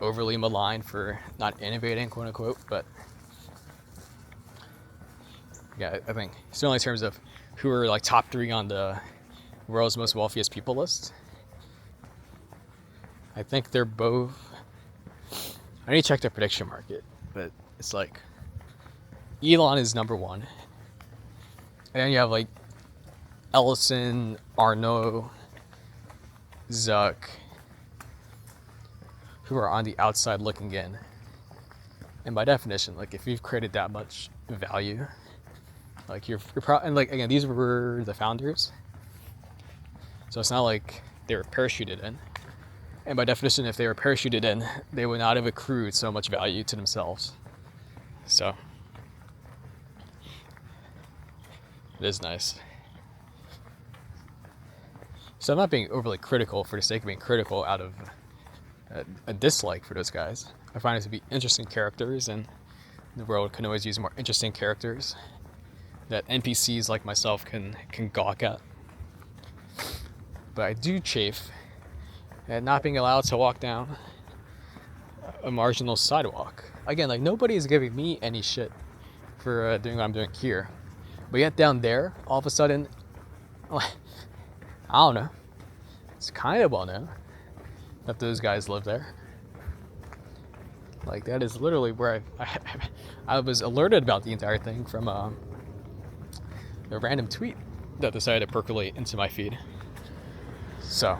overly maligned for not innovating, quote unquote, but yeah, I think certainly in terms of who are like top 3 on the world's most wealthiest people list, I think they're both. I need to check the prediction market, but it's like Elon is number 1, and then you have like Ellison, Arnault, Zuck, who are on the outside looking in. And by definition, like if you've created that much value, like and like again, these were the founders, so it's not like they were parachuted in. And by definition, if they were parachuted in, they would not have accrued so much value to themselves. So it is nice. So I'm not being overly critical for the sake of being critical out of a dislike for those guys. I find it to be interesting characters, and the world can always use more interesting characters that NPCs like myself can gawk at. But I do chafe at not being allowed to walk down a marginal sidewalk. Again, like nobody is giving me any shit for doing what I'm doing here. But yet down there, all of a sudden, I don't know, it's kind of well known that those guys live there. Like that is literally where I was alerted about the entire thing from a random tweet that decided to percolate into my feed. So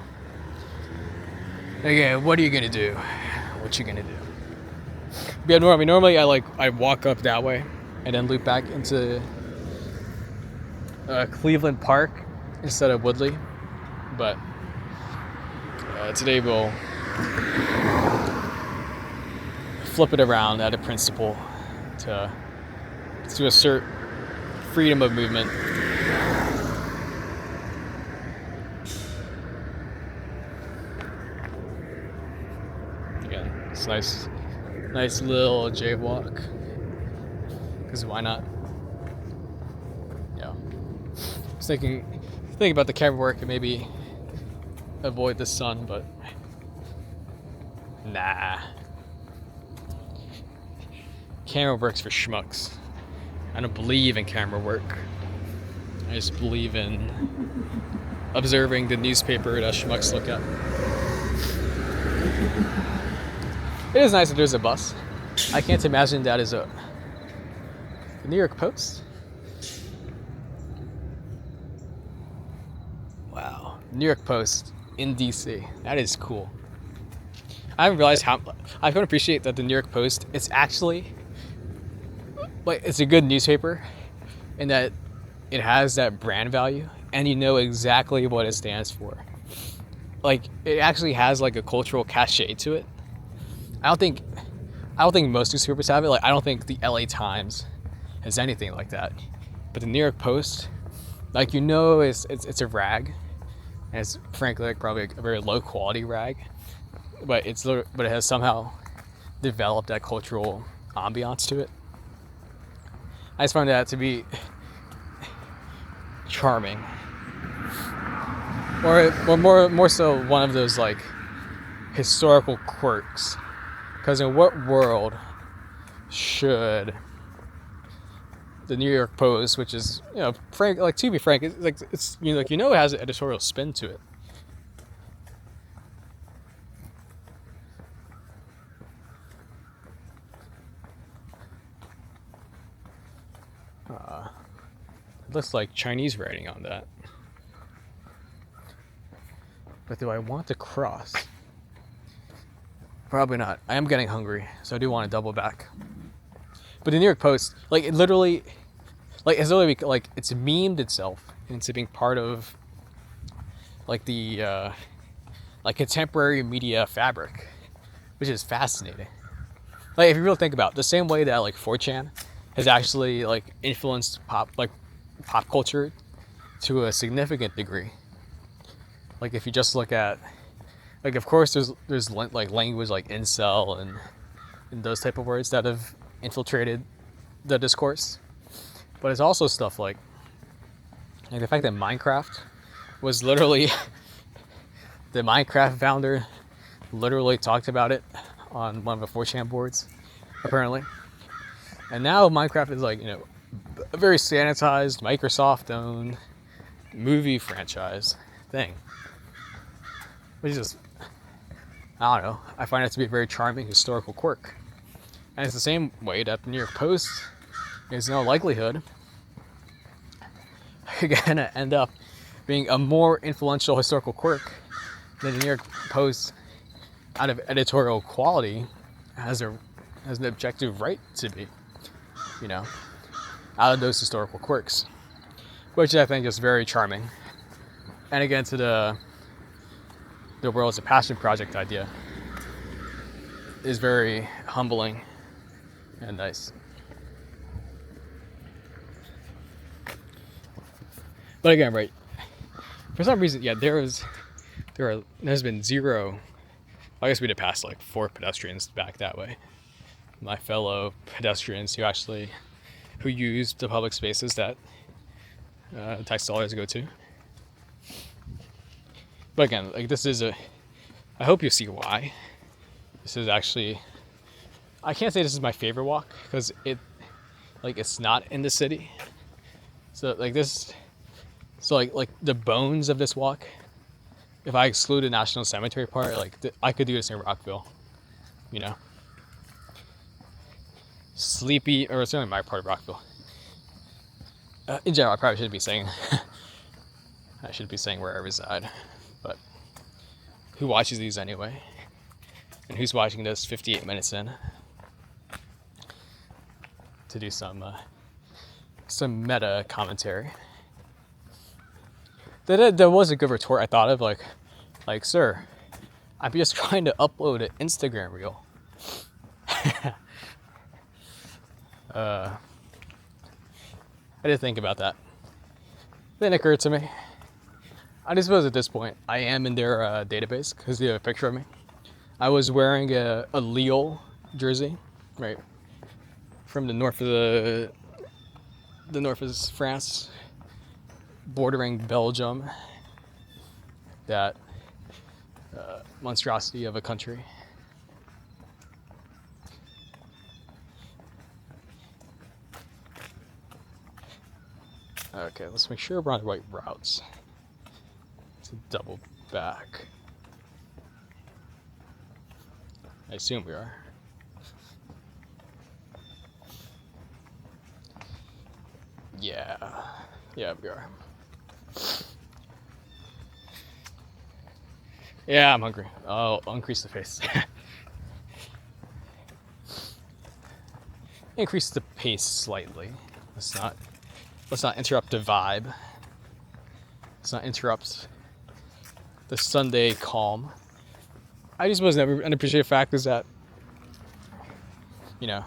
again, what are you gonna do? What you gonna do? Yeah, normally I walk up that way and then loop back into Cleveland Park instead of Woodley, but today we'll flip it around out of principle to assert freedom of movement. Again, it's nice little jaywalk, because why not? Yeah, I was thinking about the camera work and maybe avoid the sun, but nah. Camera work's for schmucks. I don't believe in camera work. I just believe in observing the newspaper that schmucks look at. It is nice that there's a bus. I can't imagine that is the New York Post. Wow, New York Post in DC. That is cool. I haven't realized how I can appreciate that the New York Post. It's actually like it's a good newspaper, in that it has that brand value, and you know exactly what it stands for. Like it actually has like a cultural cachet to it. I don't think I don't think most newspapers have it. Like I don't think the LA Times has anything like that. But the New York Post, like it's a rag, and it's frankly like probably a very low quality rag, but it has somehow developed that cultural ambiance to it. I just find that to be charming, or more so one of those like historical quirks. Because in what world should the New York Post, which is frank, like to be frank, it's like it's it has an editorial spin to it. It looks like Chinese writing on that. But do I want to cross? Probably not. I am getting hungry, so I do want to double back. But the New York Post, like it literally, it's memed itself into being part of like the like contemporary media fabric, which is fascinating. Like if you really think about it, the same way that like 4chan has actually like influenced pop culture to a significant degree. Like if you just look at, like of course there's like language like incel and those type of words that have infiltrated the discourse, but it's also stuff like the fact that Minecraft was literally the Minecraft founder literally talked about it on one of the 4chan boards, apparently. And now Minecraft is like, a very sanitized, Microsoft-owned movie franchise thing. Which is just, I don't know, I find it to be a very charming historical quirk. And it's the same way that the New York Post is no likelihood gonna end up being a more influential historical quirk than the New York Post, out of editorial quality, has an objective right to be, out of those historical quirks, which I think is very charming. And again, to the world's a passion project idea is very humbling and nice. But again, right, for some reason, there's been zero. I guess we'd have passed like 4 pedestrians back that way. My fellow pedestrians who use the public spaces that tax dollars go to. But again, like I hope you see why. This is actually, I can't say this is my favorite walk because it's not in the city. So like the bones of this walk, if I exclude the National Cemetery part, I could do this in Rockville, Sleepy, or it's only my part of Rockville. In general, I probably shouldn't be saying, I should be saying where I reside, but who watches these anyway? And who's watching this 58 minutes in to do some meta commentary? There was a good retort I thought of, like, sir, I'm just trying to upload an Instagram reel. I did think about that. Then it occurred to me, I suppose at this point, I am in their database because they have a picture of me. I was wearing a Lille jersey, right, from the north of the north is France, bordering Belgium. That monstrosity of a country. Okay, let's make sure we're on the right routes. To double back. I assume we are. Yeah, we are. Yeah, I'm hungry. I'll increase the pace. increase the pace slightly. Let's not interrupt the vibe. Let's not interrupt the Sunday calm. I just was never unappreciated fact is that, you know,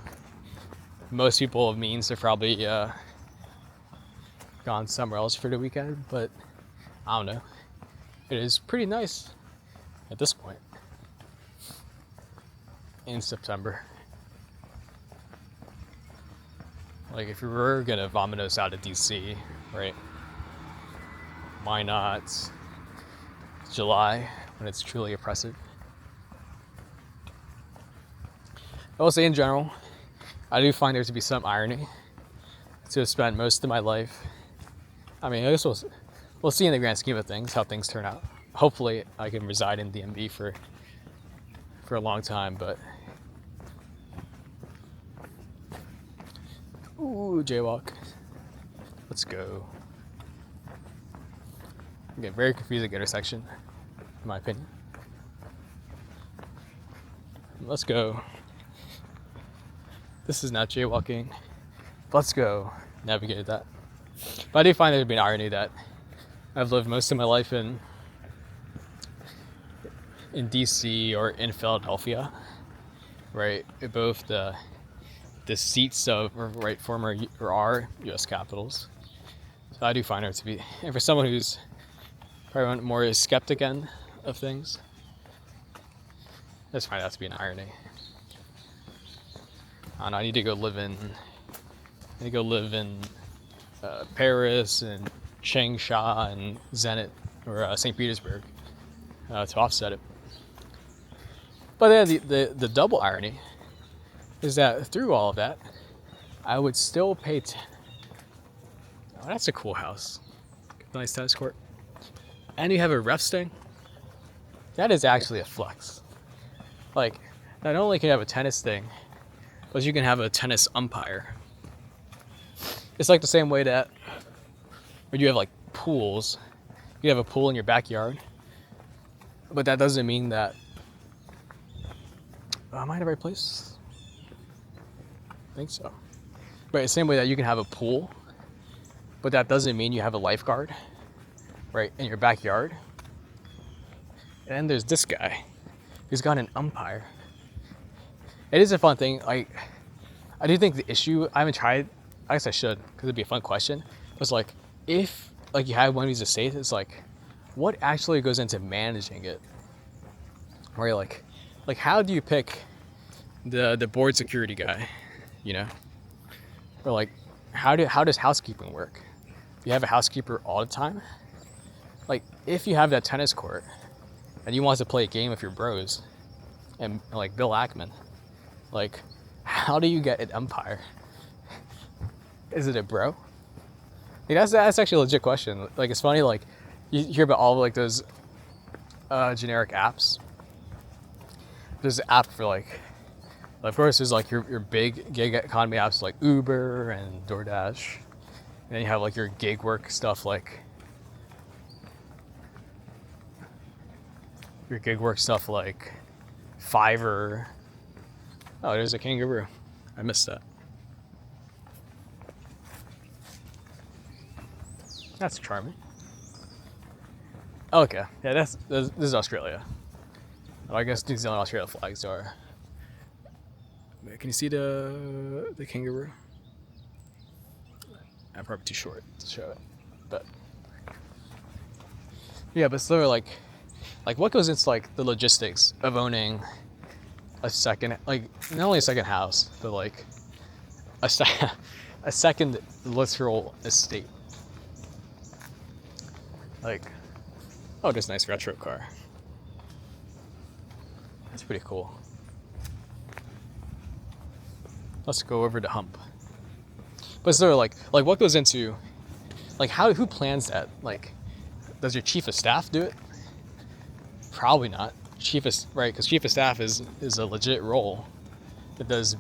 most people of means have probably gone somewhere else for the weekend, but I don't know. It is pretty nice at this point in September. Like, if you were gonna vomit us out of DC, right? Why not July when it's truly oppressive? I will say in general, I do find there to be some irony to have spent most of my life. I mean, I guess we'll see in the grand scheme of things how things turn out. Hopefully, I can reside in DMV for a long time, but ooh, jaywalk. Let's go. Okay, very confusing intersection, in my opinion. Let's go. This is not jaywalking. Let's go. Navigated that. But I do find there to be an irony that I've lived most of my life in DC or in Philadelphia, right? Both the seats of right former or are U.S. capitals. So I do find her to be, and for someone who's probably more a skeptic end of things, I just find that to be an irony. I don't know, I need to go live in Paris and Changsha and Zenit or St. Petersburg to offset it. But then the double irony is that through all of that, I would still pay. Oh, that's a cool house. Nice tennis court. And you have a ref sting. That is actually a flex. Like, not only can you have a tennis thing, but you can have a tennis umpire. It's like the same way that when you have like pools, you have a pool in your backyard, but that doesn't mean that. Am I in the right place? I think so. But the same way that you can have a pool, but that doesn't mean you have a lifeguard, right, in your backyard. And then there's this guy who's got an umpire. It is a fun thing. Like, I do think the issue, I haven't tried, I guess I should, because it'd be a fun question, was like, if like you have one of these estates, it's like, what actually goes into managing it? Where you're like how do you pick the board security guy, you know? Or like, how does housekeeping work? Do you have a housekeeper all the time? Like, if you have that tennis court and you want to play a game with your bros and like Bill Ackman, like, how do you get an umpire? Is it a bro? Like, that's actually a legit question. Like, it's funny, like, you hear about all like those generic apps. There's an app for like, of course, there's like your big gig economy apps like Uber and DoorDash. And then you have like your gig work stuff like Fiverr. Oh, there's a kangaroo. I missed that. That's charming. Okay, yeah, this is Australia. Oh, I guess New Zealand and Australia flags are. Can you see the kangaroo? I'm probably too short to show it, but yeah, but sort of like what goes into like the logistics of owning a second, like not only a second house, but like a second literal estate. Like, oh, this nice retro car. That's pretty cool. Let's go over to Hump. But sort of like what goes into, like, who plans that? Like, does your chief of staff do it? Probably not. Right? Because chief of staff is a legit role that does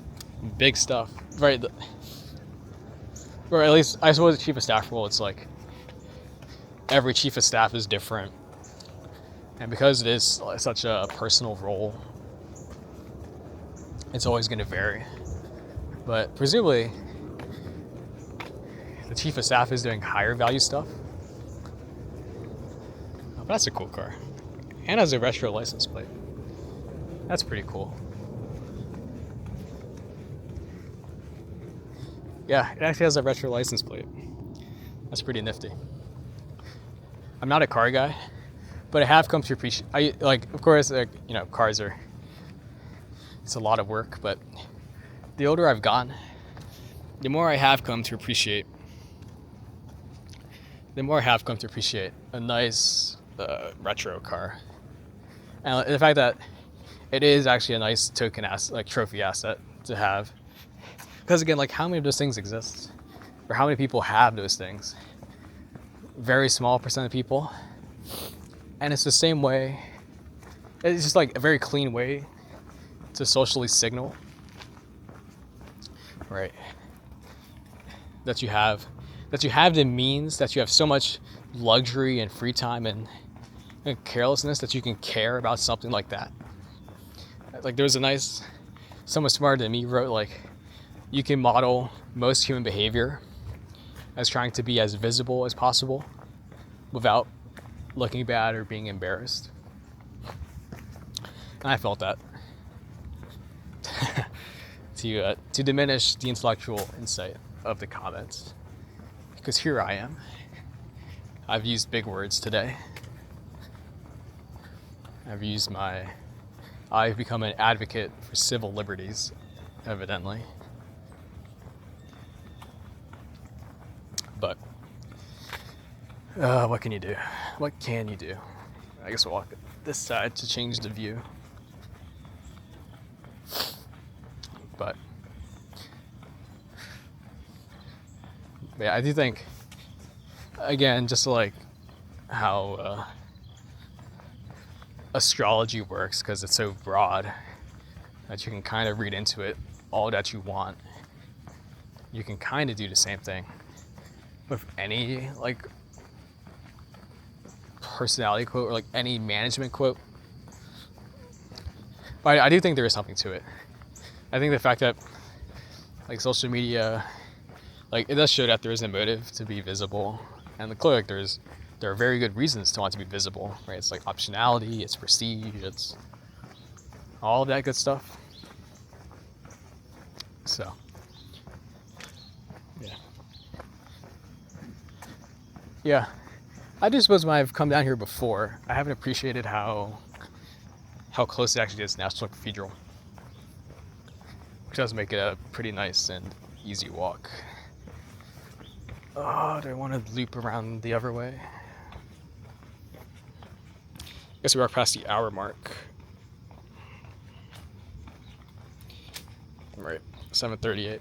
big stuff, right? Or at least I suppose the chief of staff role, it's like every chief of staff is different, and because it is such a personal role, it's always going to vary. But presumably, the chief of staff is doing higher value stuff. Oh, that's a cool car. And has a retro license plate. That's pretty cool. Yeah, it actually has a retro license plate. That's pretty nifty. I'm not a car guy, but I have come to appreciate. Of course, cars are. It's a lot of work, but the older I've gotten, the more I have come to appreciate. The more I have come to appreciate a nice retro car, and the fact that it is actually a nice token asset, like trophy asset to have. Because again, like how many of those things exist, or how many people have those things? Very small percent of people, and it's the same way. It's just like a very clean way to socially signal, right? That you have the means, that you have so much luxury and free time and carelessness that you can care about something like that. Like there was someone smarter than me wrote like, you can model most human behavior as trying to be as visible as possible without looking bad or being embarrassed. And I felt that. to diminish the intellectual insight of the comments. Because here I am. I've used big words today. I've become an advocate for civil liberties, evidently. But what can you do? What can you do? I guess we'll walk this side to change the view. But yeah, I do think, again, just like how astrology works, because it's so broad that you can kind of read into it all that you want. You can kind of do the same thing with any like personality quote or like any management quote. But I do think there is something to it. I think the fact that like social media, like it does show that there is a motive to be visible, and clearly like there are very good reasons to want to be visible, right? It's like optionality, it's prestige, it's all of that good stuff. So yeah, I do suppose when I've come down here before, I haven't appreciated how close it actually is to National Cathedral, which does make it a pretty nice and easy walk. Oh, do I want to loop around the other way? I guess we are past the hour mark. Right, 7:38.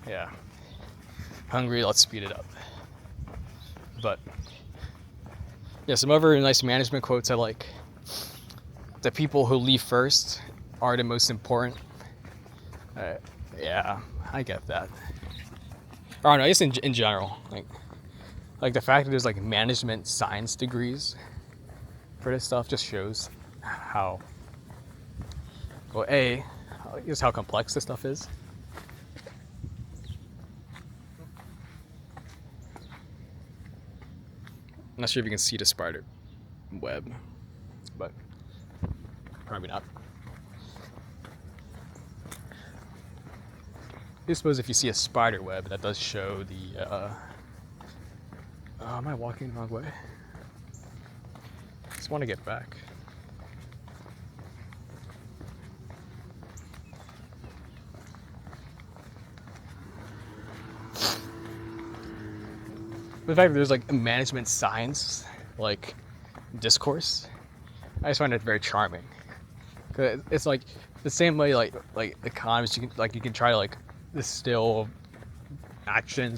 Yeah. Hungry, let's speed it up. But yeah, some other nice management quotes I like. The people who leave first are the most important. Yeah, I get that. Or no, I guess in general, like the fact that there's like management science degrees for this stuff just shows how, well, just how complex this stuff is. I'm not sure if you can see the spider web, but probably not. I suppose if you see a spider web, that does show the, am I walking the wrong way? I just want to get back. The fact that there's like management science, like discourse, I just find it very charming. Cause it's like the same way like economists, you can try to like distill actions